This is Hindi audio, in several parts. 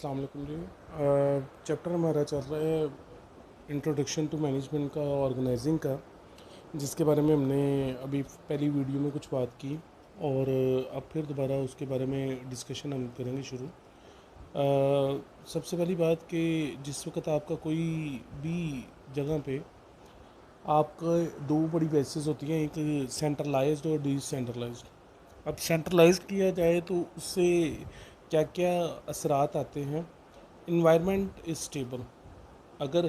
अस्सलाम वालेकुम जी। चैप्टर हमारा चल रहा है इंट्रोडक्शन टू मैनेजमेंट का, ऑर्गेनाइजिंग का, जिसके बारे में हमने अभी पहली वीडियो में कुछ बात की और अब फिर दोबारा उसके बारे में डिस्कशन हम करेंगे शुरू। सबसे पहली बात कि जिस वक्त आपका कोई भी जगह पे आपका दो बड़ी बेसिस होती हैं, एक सेंट्रलाइज्ड और डिसेंट्रलाइज्ड। अब सेंट्रलाइज किया जाए तो उससे क्या क्या असरात आते हैं। Environment is stable. अगर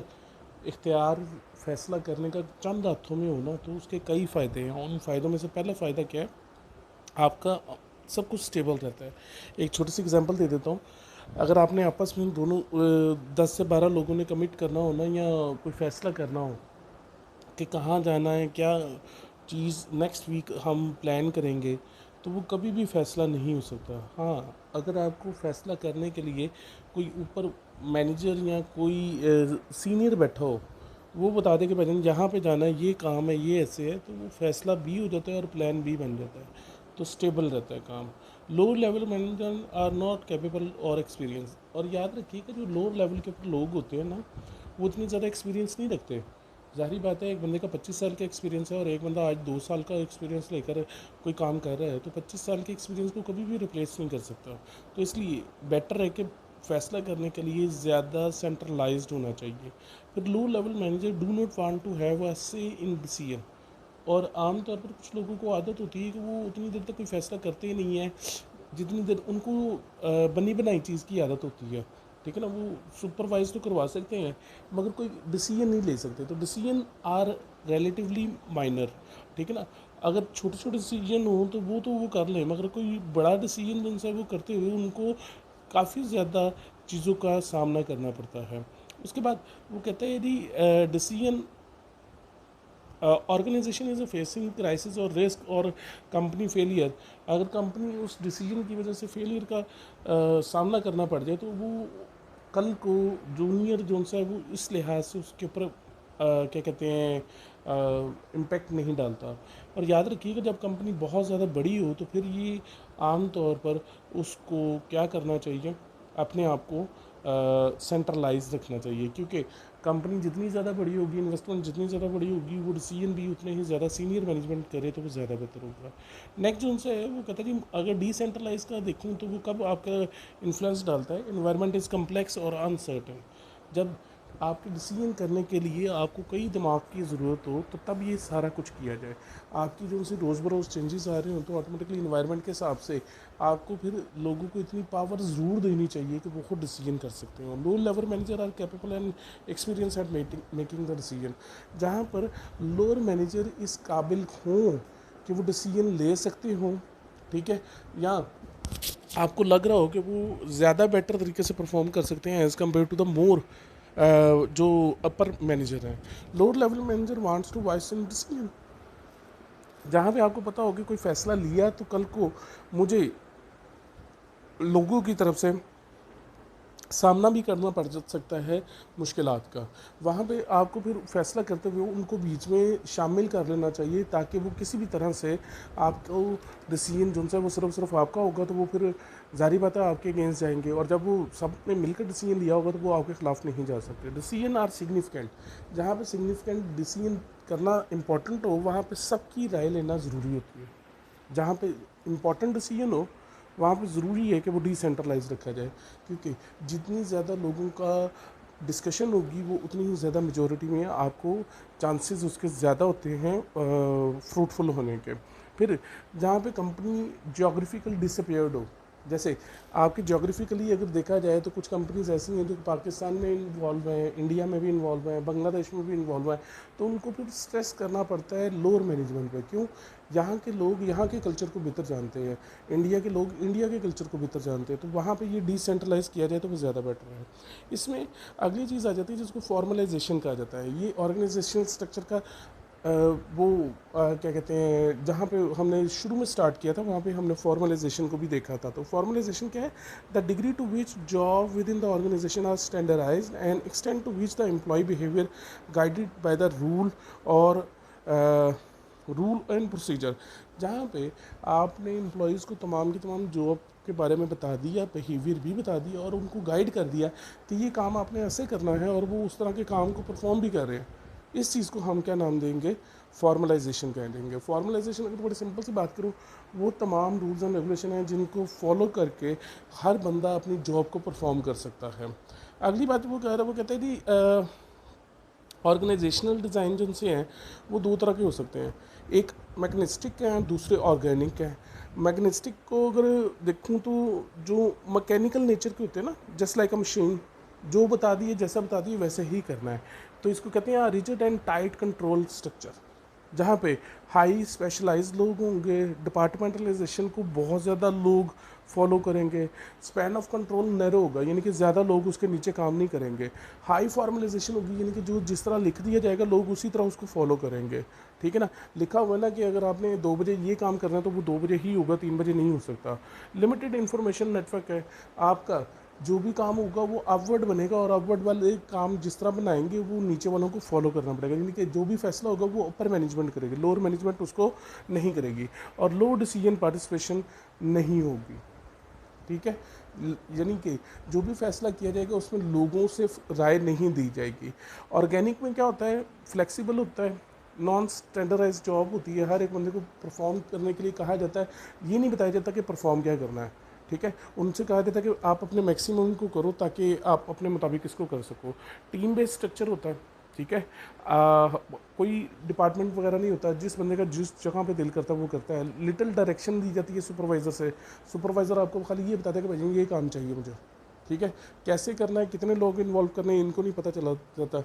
इख्तियार फैसला करने का चंद हाथों में हो ना तो उसके कई फ़ायदे हैं। उन फ़ायदों में से पहला फ़ायदा क्या है, आपका सब कुछ स्टेबल रहता है। एक छोटी सी एग्जांपल दे देता हूँ। अगर आपने आपस में दोनों 10 से 12 लोगों ने कमिट करना हो ना, या कोई फ़ैसला करना हो कि कहाँ जाना है, क्या चीज़ नेक्स्ट वीक हम प्लान करेंगे, तो वो कभी भी फ़ैसला नहीं हो सकता। हाँ, अगर आपको फ़ैसला करने के लिए कोई ऊपर मैनेजर या कोई सीनियर बैठा हो, वो बता दे कि भाई यहाँ पे जाना है, ये काम है, ये ऐसे है, तो वो फ़ैसला भी हो जाता है और प्लान भी बन जाता है, तो स्टेबल रहता है काम। Low level manager are not capable और एक्सपीरियंस। और याद रखिए कि जो लो लेवल के ऊपर लोग होते हैं ना, वो उतनी ज़्यादा एक्सपीरियंस नहीं रखते। ज़ाहिर बात है, एक बंदे का 25 साल का एक्सपीरियंस है और एक बंदा आज 2 साल का एक्सपीरियंस लेकर कोई काम कर रहा है, तो 25 साल के एक्सपीरियंस को कभी भी रिप्लेस नहीं कर सकता। तो इसलिए बेटर है कि फैसला करने के लिए ज़्यादा सेंट्रलाइज्ड होना चाहिए। फिर low level manager do not want to have a say in decision. और आम तौर पर कुछ लोगों को आदत होती है कि वो उतनी देर तक कोई फैसला करते ही नहीं है जितनी देर उनको बनी बनाई चीज़ की आदत होती है। ठीक है ना, वो सुपरवाइज तो करवा सकते हैं मगर कोई डिसीजन नहीं ले सकते। तो डिसीजन आर रिलेटिवली माइनर। ठीक है ना, अगर छोटे छोटे डिसीजन हो तो वो कर लें, मगर कोई बड़ा डिसीजन जिनसे वो करते हुए उनको काफ़ी ज़्यादा चीज़ों का सामना करना पड़ता है। उसके बाद वो कहते हैं यदि decision organisation is facing crisis और रिस्क और कंपनी फेलियर, अगर कंपनी उस डिसीजन की वजह से फेलियर का सामना करना पड़ जाए, तो वो कल को जूनियर जो है वो इस लिहाज से उसके ऊपर क्या कहते हैं इम्पेक्ट नहीं डालता। और याद रखिएगा, जब कंपनी बहुत ज़्यादा बड़ी हो तो फिर ये आम तौर पर उसको क्या करना चाहिए, अपने आप को सेंट्रलाइज रखना चाहिए, क्योंकि कंपनी जितनी ज़्यादा बड़ी होगी, इन्वेस्टमेंट जितनी ज़्यादा बड़ी होगी, वो डिसीजन भी उतने ही ज़्यादा सीनियर मैनेजमेंट करे तो वो ज़्यादा बेहतर होगा। नेक्स्ट जो उनसे है वो कहता है कि अगर डिसेंट्रलाइज का देखूँ तो वो कब आपका इन्फ्लुएंस डालता है, इन्वायरमेंट इज़ कम्प्लेक्स और अनसर्टन। जब आपके डिसीजन करने के लिए आपको कई दिमाग की ज़रूरत हो तो तब ये सारा कुछ किया जाए। आपकी जो उनसे रोज़ बरोज़ चेंजेस आ रहे हो तो ऑटोमेटिकली इन्वायरमेंट के हिसाब से आपको फिर लोगों को इतनी पावर ज़रूर देनी चाहिए कि वो खुद डिसीजन कर सकते हो। Low level manager are capable and experience at making the decision. जहाँ पर लोअर मैनेजर इस काबिल हों कि वो डिसीजन ले सकते हों, ठीक है, या आपको लग रहा हो कि वो ज़्यादा बेटर तरीके से परफॉर्म कर सकते हैं as compare to the more जो अपर मैनेजर हैं। Lower level manager wants to voice in decision. जहाँ पे आपको पता हो कि कोई फैसला लिया तो कल को मुझे लोगों की तरफ से सामना भी करना पड़ सकता है मुश्किलात का। वहाँ पे आपको फिर फैसला करते हुए उनको बीच में शामिल कर लेना चाहिए, ताकि वो किसी भी तरह से आपको डिसीजन जो है वो सिर्फ आपका होगा, तो वो फिर ज़ाहिर बात है आपके अगेंस्ट जाएंगे, और जब वो सब ने मिलकर डिसीजन लिया होगा तो वो आपके ख़िलाफ़ नहीं जा सकते। Decision are significant. जहाँ पे सिग्निफिकेंट डिसीजन करना इंपॉर्टेंट हो, वहाँ पे सबकी राय लेना ज़रूरी होती है। जहाँ पे इम्पॉर्टेंट डिसीजन हो वहाँ पे ज़रूरी है कि वो डिसेंट्रलाइज रखा जाए, क्योंकि जितनी ज़्यादा लोगों का डिस्कशन होगी वो उतनी ही ज़्यादा मेजॉरिटी में आपको चांसेस उसके ज़्यादा होते हैं फ्रूटफुल होने के। फिर जहाँ पे कंपनी जोग्राफिकल डिसअपियर्ड हो, जैसे आपकी जोग्राफिकली अगर देखा जाए तो कुछ कंपनीज ऐसी हैं जो पाकिस्तान में इन्वॉल्व हैं, इंडिया में भी इन्वॉल्व हैं, बांग्लादेश में भी इन्वॉल्व हैं, तो उनको फिर स्ट्रेस करना पड़ता है लोअर मैनेजमेंट पे। क्यों? यहाँ के लोग यहाँ के कल्चर को बेहतर जानते हैं, इंडिया के लोग इंडिया के कल्चर को बेहतर जानते हैं, तो वहाँ पे ये डिसेंट्रलाइज किया जाए तो वो ज़्यादा बेटर है। इसमें अगली चीज़ आ जाती है जिसको फॉर्मलाइजेशन कहा जाता है। ये ऑर्गेनाइजेशनल स्ट्रक्चर का क्या कहते हैं, जहाँ पे हमने शुरू में स्टार्ट किया था वहाँ पे हमने फॉर्मलाइजेशन को भी देखा था। तो फॉर्मलाइजेशन क्या है? The degree to which job within the organisation are standardised and extend to which the employ behaviour guided by the और रूल एंड प्रोसीजर। जहाँ पे आपने एम्प्लॉयज़ को तमाम की तमाम जॉब के बारे में बता दिया, बिहेवियर भी बता दिया और उनको गाइड कर दिया कि ये काम आपने ऐसे करना है और वो उस तरह के काम को परफॉर्म भी कर रहे हैं। इस चीज़ को हम क्या नाम देंगे, फॉर्मलाइजेशन कह देंगे। फॉर्मलाइजेशन अगर बड़ी सिंपल सी बात करूँ, वो तमाम रूल्स एंड रेगुलेशन हैं जिनको फॉलो करके हर बंदा अपनी जॉब को परफॉर्म कर सकता है। अगली बात वो कह रहा है, वो कहते हैं कि ऑर्गेनाइजेशनल डिज़ाइन जिनसे हैं वो दो तरह के हो सकते हैं, एक मैकेनिस्टिक हैं, दूसरे ऑर्गेनिक हैं। मैकेनिस्टिक को अगर देखूं तो जो मैकेनिकल नेचर के होते हैं ना, जस्ट लाइक अ मशीन, जो बता दिए जैसा बता दिए वैसे ही करना है, तो इसको कहते हैं rigid and tight control structure, जहाँ पे हाई स्पेशलाइज लोग होंगे, डिपार्टमेंटलाइजेशन को बहुत ज़्यादा लोग फॉलो करेंगे, स्पैन ऑफ कंट्रोल नैरो होगा, यानी कि ज़्यादा लोग उसके नीचे काम नहीं करेंगे, हाई फॉर्मलाइजेशन होगी, यानी कि जो जिस तरह लिख दिया जाएगा लोग उसी तरह उसको फॉलो करेंगे। ठीक है ना, लिखा हुआ है ना कि अगर आपने 2 बजे ये काम करना है तो वो 2 बजे ही होगा, 3 बजे नहीं हो सकता। लिमिटेड इंफॉर्मेशन नेटवर्क है आपका, जो भी काम होगा वो अपवर्ड बनेगा और अपवर्ड वाले काम जिस तरह बनाएंगे वो नीचे वालों को फॉलो करना पड़ेगा, यानी कि जो भी फैसला होगा वो अपर मैनेजमेंट करेगी, लोअर मैनेजमेंट उसको नहीं करेगी और लो डिसीजन पार्टिसिपेशन नहीं होगी। ठीक है, यानी कि जो भी फैसला किया जाएगा उसमें लोगों से राय नहीं दी जाएगी। ऑर्गेनिक में क्या होता है, फ्लेक्सिबल होता है, नॉन स्टैंडर्डाइज जॉब होती है, हर एक बंदे को परफॉर्म करने के लिए कहा जाता है, ये नहीं बताया जाता कि परफॉर्म क्या करना है। ठीक है, उनसे कहा जाता है कि आप अपने मैक्सिमम को करो ताकि आप अपने मुताबिक इसको कर सको। टीम बेस्ड स्ट्रक्चर होता है। ठीक है, कोई डिपार्टमेंट वगैरह नहीं होता, जिस बंदे का जिस जगह पे दिल करता है वो करता है। लिटिल डायरेक्शन दी जाती है सुपरवाइज़र से, सुपरवाइज़र आपको खाली ये बताता है कि भाई ये काम चाहिए मुझे। ठीक है, कैसे करना है, कितने लोग इन्वॉल्व करने हैं, इनको नहीं पता चला जाता।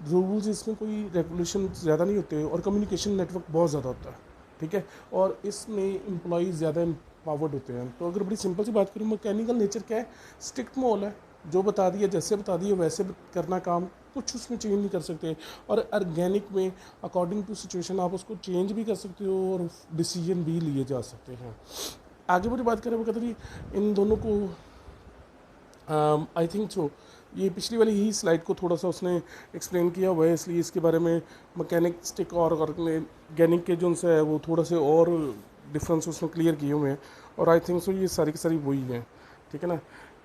रूल्स इसमें कोई रेगुलेशन ज़्यादा नहीं होते और कम्युनिकेशन नेटवर्क बहुत ज़्यादा होता है। ठीक है, और इसमें एम्प्लॉयज़ ज़्यादा पावर्ड होते हैं। तो अगर बड़ी सिंपल सी बात करूँ, मैकेनिकल नेचर क्या है, स्ट्रिक्ट माहौल है, जो बता दिया जैसे बता दिए वैसे करना काम, कुछ उसमें चेंज नहीं कर सकते। और ऑर्गेनिक में अकॉर्डिंग टू सिचुएशन आप उसको चेंज भी कर सकते हो और डिसीजन भी लिए जा सकते हैं। आगे बड़ी बात करें, वो कहते हैं इन दोनों को आई थिंक सो ये पिछली वाली ही स्लाइड को थोड़ा सा उसने एक्सप्लेन किया हुआ है, इसलिए इसके बारे में मैकेनिस्टिक और ऑर्गेनिक के जो उनसे है वो थोड़ा से और डिफरेंस उसने क्लियर किए हुए हैं, और आई थिंक सो ये सारी की सारी वही हैं। ठीक है ना,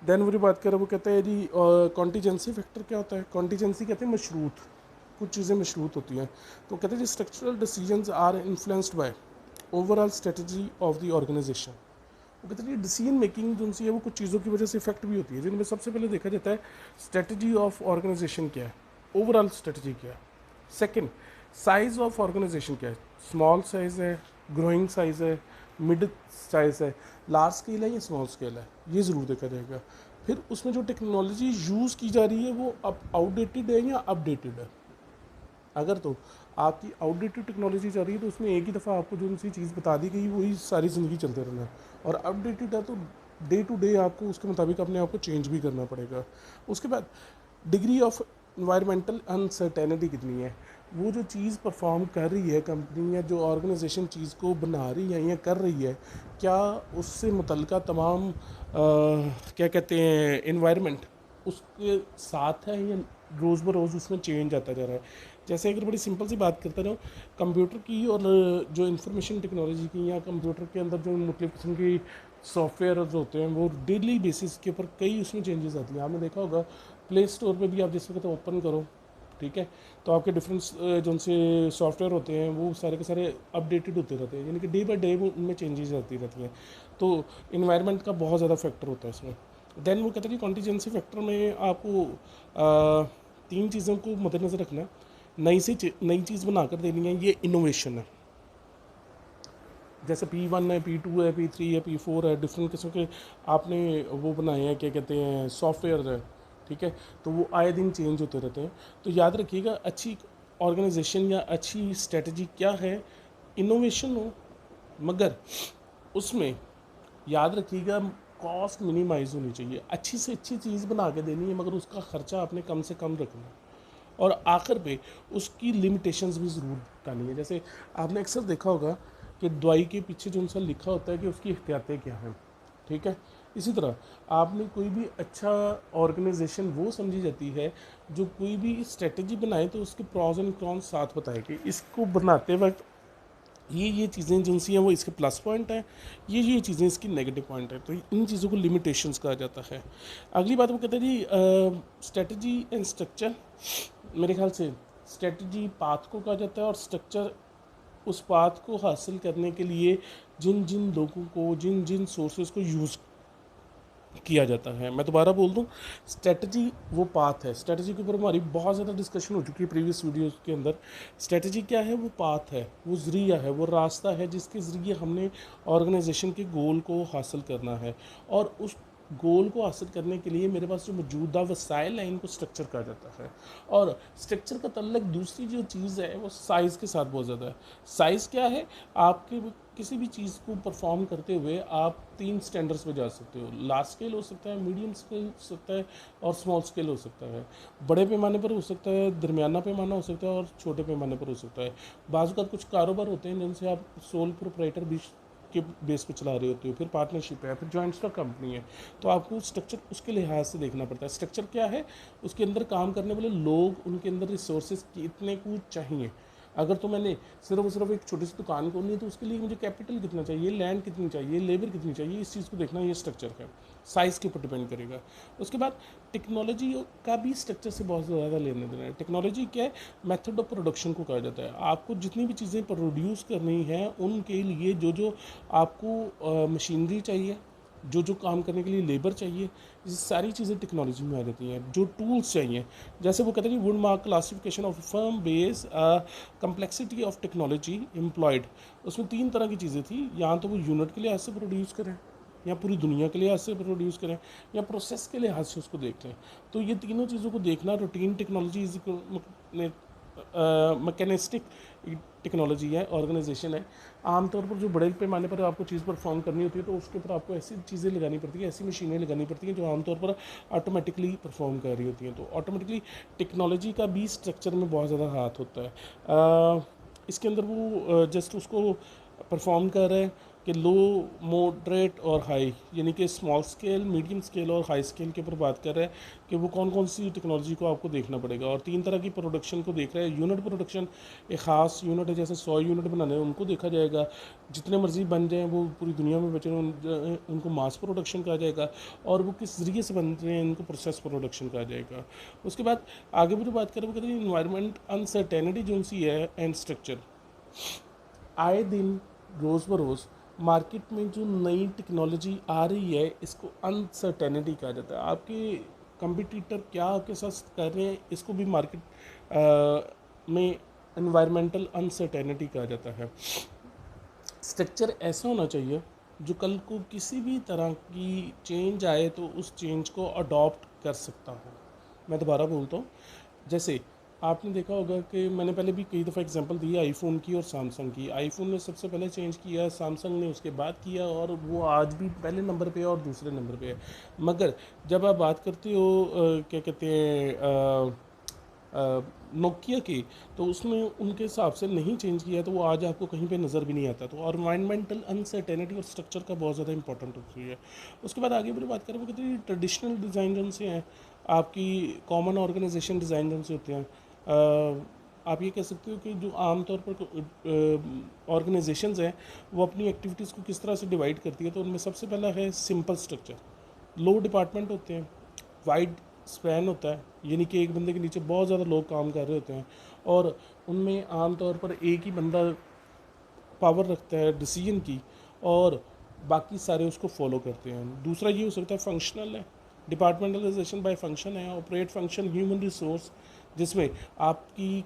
देन वो जो बात करें वो कहते हैं जी कॉन्टीजेंसी फैक्टर क्या होता है। कॉन्टीजेंसी कहते हैं मशरूत, कुछ चीज़ें मशरूत होती हैं। तो कहते हैं जी structural decisions are influenced by overall strategy of the organisation. वो कहते हैं डिसीजन मेकिंग जो उनसी है वो कुछ चीज़ों की वजह से इफेक्ट भी होती है, जिनमें सबसे पहले देखा जाता है स्ट्रेटजी ऑफ ऑर्गेनाइजेशन क्या है, ओवरऑल स्ट्रेटजी क्या है। सेकंड, साइज ऑफ ऑर्गेनाइजेशन क्या है, स्मॉल साइज है, ग्रोइंग साइज है, मिड साइज है, लार्ज स्केल है या स्मॉल स्केल है, ये ज़रूर देखा जाएगा। फिर उसमें जो टेक्नोलॉजी यूज़ की जा रही है वो अब आउटडेटेड है या अपडेटेड है। अगर तो आपकी आउटडेटेड टेक्नोलॉजी चल रही है तो उसमें एक ही दफ़ा आपको जो सी चीज़ बता दी गई वही सारी ज़िंदगी चलते रहना है, और अपडेटेड है तो डे टू डे आपको उसके मुताबिक अपने आप को चेंज भी करना पड़ेगा। उसके बाद डिग्री ऑफ इन्वायरमेंटल अनसर्टेनिटी कितनी है, वो जो चीज़ परफॉर्म कर रही है कंपनी या जो ऑर्गेनाइजेशन चीज़ को बना रही है या कर रही है, क्या उससे मुतल्लिका तमाम क्या कहते हैं इन्वायरमेंट उसके साथ है या रोज़ बरोज़ उसमें चेंज आता जा रहा है। जैसे अगर बड़ी सिंपल सी बात करते रहो कंप्यूटर की और जो इंफॉर्मेशन टेक्नोलॉजी की, या कंप्यूटर के अंदर जो मुख्तलिफ़ किस्म की सॉफ्टवेयर होते हैं वो डेली बेसिस के ऊपर कई उसमें चेंजेस आती हैं। आपने देखा होगा प्ले स्टोर पे भी आप जिस वक्त ओपन करो, ठीक है, तो आपके डिफरेंट जो उनसे सॉफ्टवेयर होते हैं वो सारे के सारे अपडेटेड होते रहते हैं, यानी कि डे बाई डे उनमें चेंजेस आती रहती हैं। तो इन्वायरमेंट का बहुत ज़्यादा फैक्टर होता है इसमें। देन वो कहते हैं कि कॉन्टीजेंसी फैक्टर में आपको 3 चीज़ों को मद्देनज़र रखना है। नई चीज़ बनाकर देनी है, ये इनोवेशन है। जैसे P1 है, P2 है, P3 है, P4 है, डिफरेंट किस्म के आपने वो बनाए हैं, क्या कहते हैं सॉफ्टवेयर है। ठीक है, तो वो आए दिन चेंज होते रहते हैं। तो याद रखिएगा अच्छी ऑर्गेनाइजेशन या अच्छी स्ट्रेटजी क्या है, इनोवेशन हो, मगर उसमें याद रखिएगा कॉस्ट मिनिमाइज होनी चाहिए। अच्छी से अच्छी चीज़ बना के देनी है मगर उसका ख़र्चा आपने कम से कम रखना है, और आखिर पे उसकी लिमिटेशंस भी ज़रूर डालनी है। जैसे आपने अक्सर देखा होगा कि दवाई के पीछे जो उनसे लिखा होता है कि उसकी एहतियातें क्या हैं। ठीक है, इसी तरह आपने कोई भी अच्छा ऑर्गेनाइजेशन वो समझी जाती है जो कोई भी स्ट्रेटजी बनाए तो उसके प्रॉज एंड कॉन्स साथ बताए कि इसको बनाते वक्त ये चीज़ें जो सी हैं वो इसके प्लस पॉइंट हैं, ये चीज़ें इसकी नेगेटिव पॉइंट है। तो इन चीज़ों को लिमिटेशंस कहा जाता है। अगली बात वो कहते हैं जी स्ट्रेटजी एंड स्ट्रक्चर। मेरे ख्याल से स्ट्रेटजी पाथ को कहा जाता है और स्ट्रक्चर उस पाथ को हासिल करने के लिए जिन जिन लोगों को जिन जिन सोर्सेज को यूज़ किया जाता है। मैं दोबारा बोल दूं, स्ट्रेटजी वो पाथ है। स्ट्रेटजी के ऊपर हमारी बहुत ज़्यादा डिस्कशन हो चुकी है प्रीवियस वीडियोस के अंदर। स्ट्रेटजी क्या है? वो पाथ है, वो ज़रिया है, वो रास्ता है जिसके ज़रिए हमने ऑर्गेनाइजेशन के गोल को हासिल करना है। और उस गोल को हासिल करने के लिए मेरे पास जो मौजूदा वसाइल हैं इनको स्ट्रक्चर कहा जाता है। और स्ट्रक्चर का तल्लक दूसरी जो चीज़ है वो साइज़ के साथ बहुत ज़्यादा है। साइज़ क्या है? आपके किसी भी चीज़ को परफॉर्म करते हुए आप 3 स्टैंडर्ड्स पे जा सकते हो। लार्ज स्केल हो सकता है, मीडियम स्केल हो सकता है और स्मॉल स्केल हो सकता है। बड़े पैमाने पर हो सकता है, दरमियाना पैमाना हो सकता है और छोटे पैमाने पर हो सकता है। बाज़ औक़ात कुछ कारोबार होते हैं जिनसे आप सोल प्रोप्राइटर भी के बेस पे चला रहे होते हो, फिर पार्टनरशिप है, फिर जॉइंट स्टॉक कंपनी है। तो आपको स्ट्रक्चर उसके लिहाज से देखना पड़ता है। स्ट्रक्चर क्या है? उसके अंदर काम करने वाले लोग, उनके अंदर रिसोर्सेज कितने कुछ चाहिए। अगर तो मैंने सिर्फ और सिर्फ एक छोटी सी दुकान खोलनी है तो उसके लिए मुझे कैपिटल कितना चाहिए, लैंड कितनी चाहिए, लेबर कितनी चाहिए, इस चीज़ को देखना ये स्ट्रक्चर है। साइज़ के ऊपर डिपेंड करेगा। उसके बाद टेक्नोलॉजी का भी स्ट्रक्चर से बहुत ज़्यादा लेने देना है। टेक्नोलॉजी क्या है? मेथड ऑफ प्रोडक्शन को कहा जाता है। आपको जितनी भी चीज़ें प्रोड्यूस करनी है उनके लिए जो जो आपको मशीनरी चाहिए, जो जो काम करने के लिए लेबर चाहिए, ये सारी चीज़ें टेक्नोलॉजी में आ जाती हैं। जो टूल्स चाहिए, जैसे वो कहते हैं कि would mark classification of firm base complexity of technology employed. उसमें 3 तरह की चीज़ें थी। या तो वो यूनिट के लिहाज से प्रोड्यूस करें, या पूरी दुनिया के लिहाज से प्रोड्यूस करें, या प्रोसेस के लिहाज से उसको देख लें। तो ये तीनों चीज़ों को देखना, रूटीन टेक्नोलॉजी मैकेनिस्टिक टेक्नोलॉजी है, ऑर्गेनाइजेशन है। आमतौर पर जो बड़े पैमाने पर आपको चीज़ परफॉर्म करनी होती है तो उसके ऊपर आपको ऐसी चीज़ें लगानी पड़ती है, ऐसी मशीनें लगानी पड़ती हैं जो आमतौर पर ऑटोमेटिकली परफॉर्म कर रही होती हैं। तो ऑटोमेटिकली टेक्नोलॉजी का भी स्ट्रक्चर में बहुत ज़्यादा हाथ होता है। इसके अंदर वो जस्ट उसको परफॉर्म कर रहे हैं कि लो, मॉडरेट और हाई, यानी कि स्मॉल स्केल, मीडियम स्केल और हाई स्केल के ऊपर बात कर रहे हैं कि वो कौन कौन सी टेक्नोलॉजी को आपको देखना पड़ेगा। और 3 तरह की प्रोडक्शन को देख रहे हैं। यूनिट प्रोडक्शन, एक ख़ास यूनिट है, जैसे 100 यूनिट बनाने हैं उनको देखा जाएगा। जितने मर्जी बन जाएँ वो पूरी दुनिया में बचे उनको मास प्रोडक्शन कहा जाएगा। और वो किस ज़रिए से बन रहे हैं उनको प्रोसेस प्रोडक्शन कहा जाएगा। उसके बाद आगे वो जो बात करें वो कहते हैं इन्वायरमेंट अनसर्टेनिटी जो सी है एंड स्ट्रक्चर। आए दिन रोज़ बरोज़ मार्केट में जो नई टेक्नोलॉजी आ रही है इसको अनसर्टेनिटी कहा जाता है। आपके कंपटीटर क्या आपके साथ कर रहे हैं इसको भी मार्केट में एनवायरमेंटल अनसर्टेनिटी कहा जाता है। स्ट्रक्चर ऐसा होना चाहिए जो कल को किसी भी तरह की चेंज आए तो उस चेंज को अडॉप्ट कर सकता हो। मैं दोबारा बोलता हूँ, जैसे आपने देखा होगा कि मैंने पहले भी कई दफ़ा एग्जांपल दी आईफ़ोन की और सैमसंग की। आईफ़ोन ने सबसे पहले चेंज किया, सैमसंग ने उसके बाद किया, और वो आज भी पहले नंबर पे है और दूसरे नंबर पे है। मगर जब आप बात करते हो क्या कहते हैं नोकिया की, तो उसने उनके हिसाब से नहीं चेंज किया तो वो आज आपको कहीं पे नज़र भी नहीं आता। तो एनवायरमेंटल अनसर्टेनिटी और स्ट्रक्चर का बहुत ज़्यादा इंपॉर्टेंट होती है। उसके बाद आगे बात करें वो कहते हैं ट्रेडिशनल डिज़ाइन जन से हैं, आपकी कॉमन ऑर्गेनाइजेशन डिज़ाइन जन से होते हैं। आप ये कह सकते हो कि जो आमतौर पर ऑर्गेनाइजेशंस हैं वो अपनी एक्टिविटीज़ को किस तरह से डिवाइड करती है। तो उनमें सबसे पहला है सिंपल स्ट्रक्चर। लो डिपार्टमेंट होते हैं, वाइड स्पैन होता है, यानी कि एक बंदे के नीचे बहुत ज़्यादा लोग काम कर रहे होते हैं और उनमें आमतौर पर एक ही बंदा पावर रखता है डिसीजन की और बाकी सारे उसको फॉलो करते हैं। दूसरा ये हो सकता है फंक्शनल है, डिपार्टमेंटलाइजेशन बाय फंक्शन है। ऑपरेट फंक्शन ह्यूमन रिसोर्स, जिसमें आपकी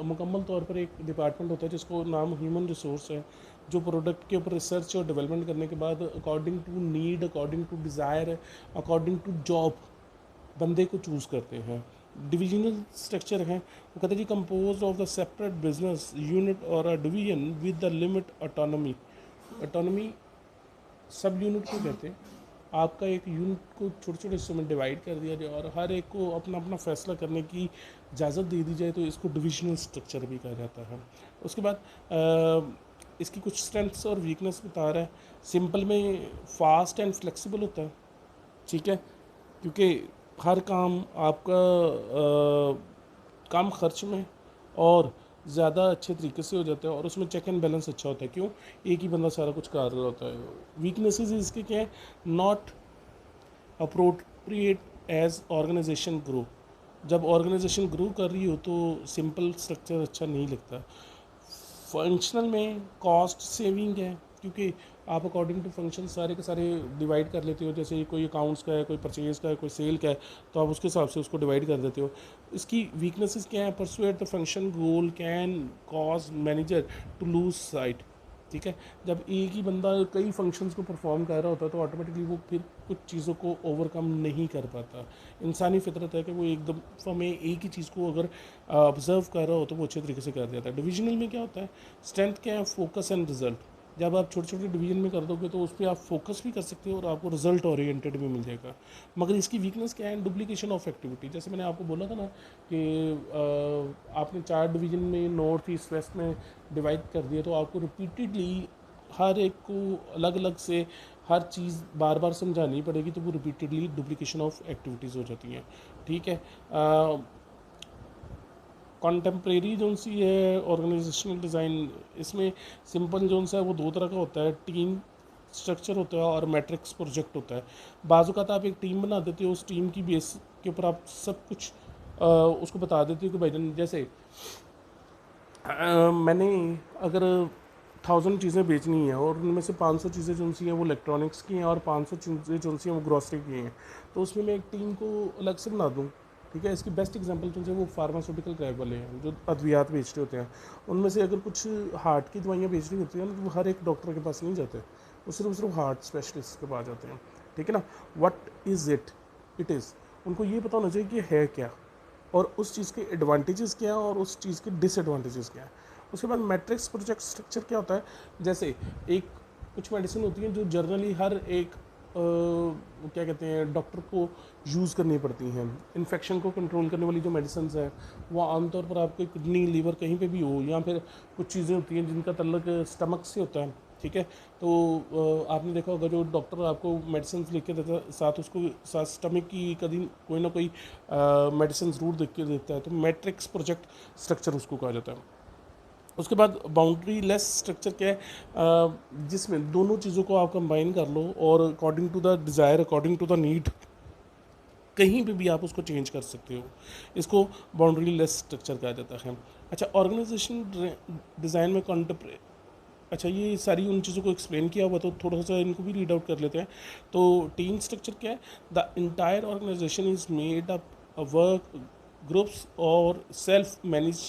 मुकम्मल तौर पर एक डिपार्टमेंट होता है जिसको नाम ह्यूमन रिसोर्स है, जो प्रोडक्ट के ऊपर रिसर्च और डेवलपमेंट करने के बाद according to need, according to desire, according to job बंदे को चूज़ करते हैं। डिविजनल स्ट्रक्चर है, वो कहते हैं जी compose of the separate business unit और a division with the limit autonomy. Autonomy सब यूनिट को कहते हैं। आपका एक यूनिट को छोटे छोटे हिस्सों में डिवाइड कर दिया जाए और हर एक को अपना अपना फैसला करने की इजाज़त दे दी जाए, तो इसको डिविजनल स्ट्रक्चर भी कहा जाता है। उसके बाद इसकी कुछ स्ट्रेंथ्स और वीकनेस बता रहा है। सिंपल में फास्ट एंड फ्लेक्सिबल होता है, ठीक है, क्योंकि हर काम आपका कम खर्च में और ज़्यादा अच्छे तरीके से हो जाता है और उसमें चेक एंड बैलेंस अच्छा होता है। क्यों? एक ही बंदा सारा कुछ कर रहा होता है। वीकनेसेस इसके क्या है? Not appropriate as organisation grow. जब ऑर्गेनाइजेशन ग्रो कर रही हो तो सिंपल स्ट्रक्चर अच्छा नहीं लगता। फंक्शनल में कॉस्ट सेविंग है, क्योंकि आप अकॉर्डिंग टू फंक्शन सारे के सारे डिवाइड कर लेते हो। जैसे कोई अकाउंट्स का है, कोई परचेज का है, कोई सेल का है, तो आप उसके हिसाब से उसको डिवाइड कर देते हो। इसकी वीकनेसेस क्या है? Pursuit the function goal can cause manager to lose sight. ठीक है, जब एक ही बंदा कई फंक्शंस को परफॉर्म कर रहा होता है तो ऑटोमेटिकली वो फिर कुछ चीज़ों को ओवरकम नहीं कर पाता। इंसानी फितरत है कि वो एकदम में एक ही चीज़ को अगर ऑब्जर्व कर रहा हो तो वो अच्छे तरीके से कर देता है। डिविजनल में क्या होता है? स्ट्रेंथ क्या है? Focus and result. जब आप छोटे छोटे डिवीजन में कर दोगे तो उस पर आप फोकस भी कर सकते हो और आपको रिजल्ट ओरिएंटेड भी मिल जाएगा। मगर इसकी वीकनेस क्या है? Duplication of activity. जैसे मैंने आपको बोला था ना कि आपने 4 डिवीजन में नॉर्थ ईस्ट वेस्ट में डिवाइड कर दिया, तो आपको रिपीटेडली हर एक को अलग अलग से हर चीज़ बार बार समझानी पड़ेगी, तो वो रिपीटेडली डुप्लीकेशन ऑफ एक्टिविटीज़ हो जाती हैं। ठीक है। कॉन्टेम्प्रेरी जो सी है ऑर्गेनाइजेशनल डिज़ाइन, इसमें सिंपल जो सा है वो दो तरह का होता है। टीम स्ट्रक्चर होता है और मैट्रिक्स प्रोजेक्ट होता है। बाज़ आप एक टीम बना देते हो, उस टीम की बेस के ऊपर आप सब कुछ उसको बता देते हो कि भाई जैसे मैंने अगर 1000 चीज़ें बेचनी हैं और उनमें से 500 चीज़ें जो सी हैं वो इलेक्ट्रॉनिक्स की हैं और 500 चीज़ें जो सी हैं वो ग्रॉसरी की हैं, तो उसमें मैं एक टीम को अलग से बना दूँ। ठीक है, इसकी बेस्ट एग्जांपल जो है वो फार्मास्यूटिकल क्रैक वाले हैं जो अद्वियात बेचते होते हैं। उनमें से अगर कुछ हार्ट की दवाइयाँ बेचनी होती हैं ना, तो वो हर एक डॉक्टर के पास नहीं जाते, वो सिर्फ हार्ट स्पेशलिस्ट के पास जाते हैं। ठीक है ना। वट इज़ इट इज़, उनको ये पता होना चाहिए कि है क्या और उस चीज़ के एडवांटेजेस क्या है और उस चीज़ के डिसएडवांटेजेस क्या है। उसके बाद मैट्रिक्स प्रोजेक्ट स्ट्रक्चर क्या होता है? जैसे एक कुछ मेडिसिन होती हैं जो जनरली हर एक क्या कहते हैं डॉक्टर को यूज़ करनी पड़ती हैं। इन्फेक्शन को कंट्रोल करने वाली जो मेडिसिन है वो आमतौर पर आपके किडनी लीवर कहीं पे भी हो, या फिर कुछ चीज़ें होती हैं जिनका तल्लक स्टमक से होता है। ठीक है, तो आपने देखा होगा जो डॉक्टर आपको मेडिसिन लिख के देता है साथ उसको साथ स्टमक की कभी कोई ना कोई मेडिसिन ज़रूर लिख के देता है, तो मैट्रिक्स प्रोजेक्ट स्ट्रक्चर उसको कहा जाता है। उसके बाद बाउंड्री लेस स्ट्रक्चर क्या है? जिसमें दोनों चीज़ों को आप कंबाइन कर लो और according to the desire, according to the need, कहीं पे भी आप उसको चेंज कर सकते हो। इसको बाउंड्री लेस स्ट्रक्चर कहा जाता है। अच्छा, ऑर्गेनाइजेशन डिज़ाइन में कॉन्टेम्परे अच्छा, ये सारी उन चीज़ों को एक्सप्लेन किया हुआ, तो थोड़ा सा इनको भी रीड आउट कर लेते हैं। तो टीम स्ट्रक्चर क्या है? The entire organisation is made up work groups और self manage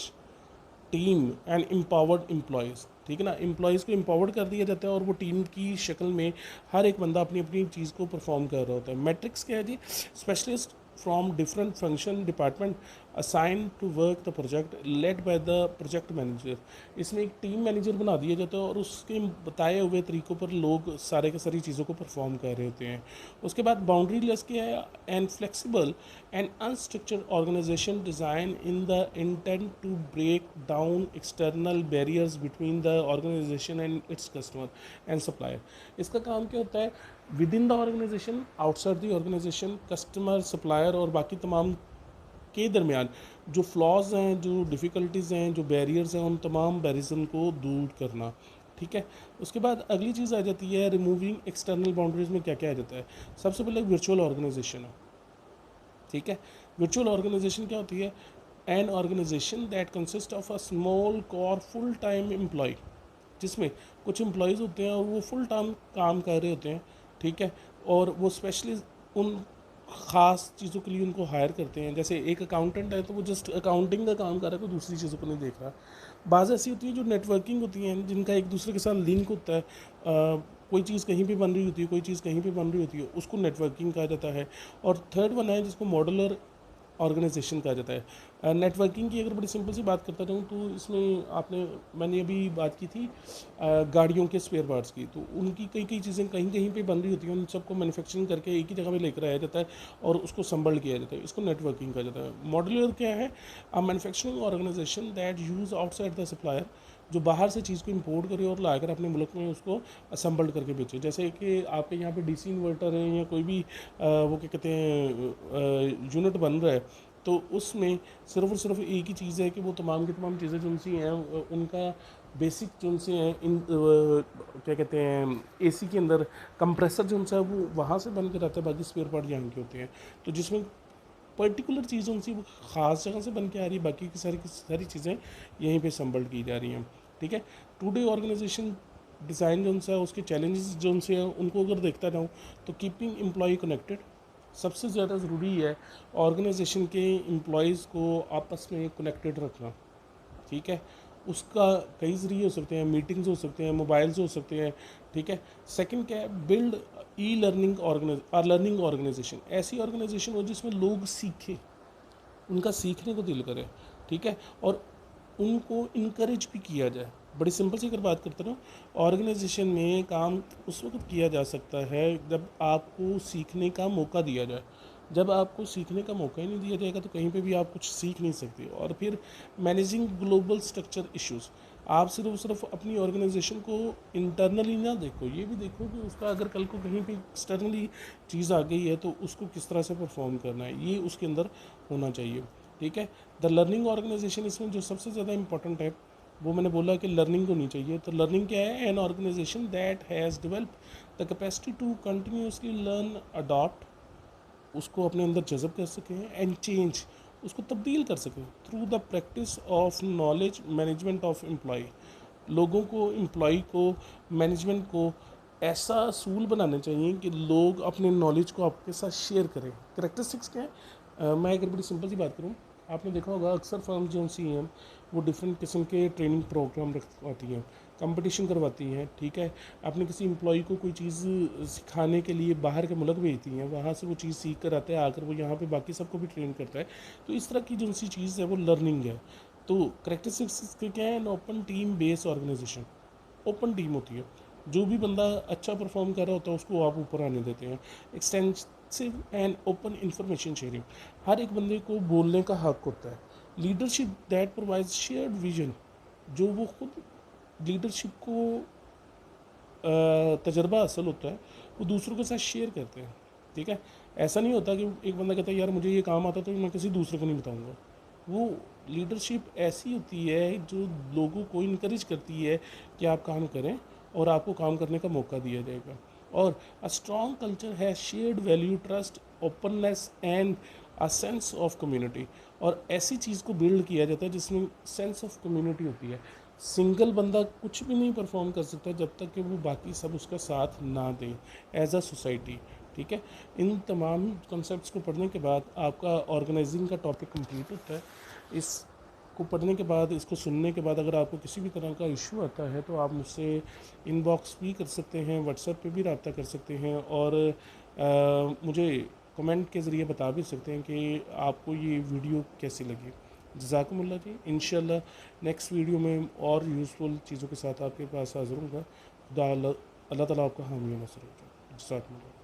team and empowered employees. ठीक है ना, एम्प्लॉयज़ को एम्पावर्ड कर दिया जाता है और वो टीम की शक्ल में हर एक बंदा अपनी अपनी चीज़ को परफॉर्म कर रहा होता है। मैट्रिक्स क्या है जी? Specialist from different function department assign to work the project led by the project manager. इसमें एक टीम मैनेजर बना दिया जाता है और उसके बताए हुए तरीक़ों पर लोग सारे के सारी चीज़ों को परफॉर्म कर रहे होते हैं। उसके बाद बाउंड्री लेस क्या है? And flexible and unstructured organisation design in the intent to break down external barriers between the organisation and its customer and supplier. इसका काम क्या होता है? Within the organisation, outside the organisation, customer, supplier और बाकी तमाम के दरमियान जो फ्लॉज हैं, जो डिफ़िकल्टीज़ हैं, जो बैरियर्स हैं, उन तमाम बैरियर्स को दूर करना। ठीक है, उसके बाद अगली चीज़ आ जाती है रिमूविंग एक्सटर्नल बाउंड्रीज में क्या क्या आ जाता है? सबसे पहले वर्चुअल ऑर्गेनाइजेशन है। ठीक है, वर्चुअल ऑर्गेनाइजेशन क्या होती है? An organisation that consist of a small core full time employ, जिसमें कुछ एम्प्लॉयज़ होते हैं और वो फुल टाइम काम कर रहे होते हैं। ठीक है, और वो स्पेशलिस्ट उन ख़ास चीज़ों के लिए उनको हायर करते हैं। जैसे एक अकाउंटेंट है तो वो जस्ट अकाउंटिंग का काम कर रहा है, कोई दूसरी चीज़ों को नहीं देख रहा। बाज़ ऐसी होती है जो नेटवर्किंग होती हैं, जिनका एक दूसरे के साथ लिंक होता है। कोई चीज़ कहीं पे बन रही होती है, कोई चीज़ कहीं पे बन रही होती है, उसको नेटवर्किंग कहा जाता है। और थर्ड वन है जिसको मॉडुलर ऑर्गेनाइजेशन कहा जाता है। नेटवर्किंग की अगर बड़ी सिंपल सी बात करता रहूँ तो इसमें मैंने अभी बात की थी गाड़ियों के स्पेयर पार्ट्स की, तो उनकी कई कई चीज़ें कहीं कहीं पे बन रही होती हैं, उन सबको मैन्युफैक्चरिंग करके एक ही जगह पे लेकर आया जाता है और उसको संबल किया जाता है। इसको नेटवर्किंग कहा जाता है। मॉड्यूलर क्या है? A manufacturing organisation that use outside the supplier, जो बाहर से चीज़ को इंपोर्ट करे और लाकर अपने मुल्क में उसको असम्बल्ड करके बेचे। जैसे कि आपके यहाँ पे डीसी इन्वर्टर है या कोई भी वो क्या कहते हैं यूनिट बन रहा है, तो उसमें सिर्फ और सिर्फ एक ही चीज़ है कि वो तमाम की तमाम चीज़ें जो उनसी हैं उनका बेसिक जो उनसे हैं क्या कहते हैं एसी के अंदर कंप्रेसर जो उनसा है वो वहाँ से बन के रहता है, बाकी स्पेयर पार्ट यहाँ के होते हैं। तो जिसमें पर्टिकुलर चीज़ उनसी वो ख़ास जगह से बन के आ रही है, बाकी की सारी चीज़ें यहीं पे संभल्ड की जा रही हैं। ठीक है, टुडे ऑर्गेनाइजेशन डिज़ाइन जो उनसा है उसके चैलेंजेस जो उनसे हैं उनको अगर देखता रहूँ तो कीपिंग एम्प्लॉय कनेक्टेड सबसे ज़्यादा ज़रूरी है। ऑर्गेनाइजेशन के एम्प्लॉयज़ को आपस में कनेक्टेड रखना। ठीक है, उसका कई ज़रिए हो सकते हैं, मीटिंग्स हो सकते हैं, मोबाइल्स हो सकते हैं। ठीक है, सेकंड क्या है, बिल्ड ई लर्निंग ऑर्गेनाइजेशन, ऐसी ऑर्गेनाइजेशन हो जिसमें लोग सीखें, उनका सीखने को दिल करे। ठीक है, और उनको इनक्रेज भी किया जाए। बड़ी सिंपल सी अगर बात करते ना, ऑर्गेनाइजेशन में काम उस वक्त किया जा सकता है जब आपको सीखने का मौका दिया जाए। जब आपको सीखने का मौका ही नहीं दिया जाएगा तो कहीं पे भी आप कुछ सीख नहीं सकते। और फिर मैनेजिंग ग्लोबल स्ट्रक्चर इश्यूज, आप सिर्फ अपनी ऑर्गेनाइजेशन को इंटरनली ना देखो, ये भी देखो कि उसका अगर कल को कहीं पे एक्सटर्नली चीज़ आ गई है तो उसको किस तरह से परफॉर्म करना है, ये उसके अंदर होना चाहिए। ठीक है, द लर्निंग ऑर्गेनाइजेशन इसमें जो सबसे ज़्यादा इंपॉर्टेंट है वो मैंने बोला कि लर्निंग होनी चाहिए। तो लर्निंग क्या है, an organisation that has develop the capacity to continuously learn, adopt, उसको अपने अंदर जज़ब कर सकें, एंड चेंज, उसको तब्दील कर सकें through the practice of knowledge management of employ. लोगों को, एम्प्लॉय को, मैनेजमेंट को ऐसा असूल बनाने चाहिए कि लोग अपने नॉलेज को आपके साथ शेयर करें। करेक्टरिस्टिक्स क्या है, मैं अगर बड़ी सिंपल सी बात करूँ, आपने देखा होगा अक्सर फर्म जो सी हैं वो डिफरेंट किस्म के ट्रेनिंग प्रोग्राम रखवाती हैं, कंपटीशन करवाती हैं। ठीक है, आपने किसी एम्प्लॉय को कोई चीज़ सिखाने के लिए बाहर के मुल्क भेजती हैं, वहाँ से वो चीज़ सीख कर आता है, आकर वो यहाँ पे बाकी सबको भी ट्रेन करता है। तो इस तरह की जो सी चीज़ है वो लर्निंग है। तो करेक्टरिस्टिक्स क्या है, an open team based organisation, open team होती है, जो भी बंदा अच्छा परफॉर्म कर रहा होता है उसको आप ऊपर आने देते हैं। Extensive and open information sharing, हर एक बंदे को बोलने का हक होता है। Leadership that provides shared vision, जो वो खुद लीडरशिप को तजर्बा हासिल होता है वो दूसरों के साथ शेयर करते हैं। ठीक है, ऐसा नहीं होता कि एक बंदा कहता है यार मुझे ये काम आता तो मैं किसी दूसरे को नहीं बताऊंगा। वो लीडरशिप ऐसी होती है जो लोगों को इनक्रेज करती है कि आप काम करें और आपको काम करने का मौका दिया जाएगा। और अ स्ट्रॉन्ग कल्चर है shared value, trust, openness and a sense of community. और ऐसी चीज़ को बिल्ड किया जाता है जिसमें सेंस ऑफ कम्युनिटी होती है। सिंगल बंदा कुछ भी नहीं परफॉर्म कर सकता जब तक कि वो बाकी सब उसका साथ ना दें एज अ सोसाइटी। ठीक है, इन तमाम कॉन्सेप्ट्स को पढ़ने के बाद आपका ऑर्गेनाइजिंग का टॉपिक कंप्लीट होता है। इसको पढ़ने के बाद, इसको सुनने के बाद अगर आपको किसी भी तरह का इशू आता है तो आप मुझसे इनबॉक्स भी कर सकते हैं, व्हाट्सएप पे भी रब्ता कर सकते हैं, और मुझे कमेंट के ज़रिए बता भी सकते हैं कि आपको ये वीडियो कैसी लगी। जज़ाकुमुल्लाह जी, इंशाल्लाह नेक्स्ट वीडियो में और यूज़फुल चीज़ों के साथ आपके पास हाज़िर होऊंगा। खुदा अल्लाह ताला आपका हामी नसर हो। जज़ाकुमुल्लाह।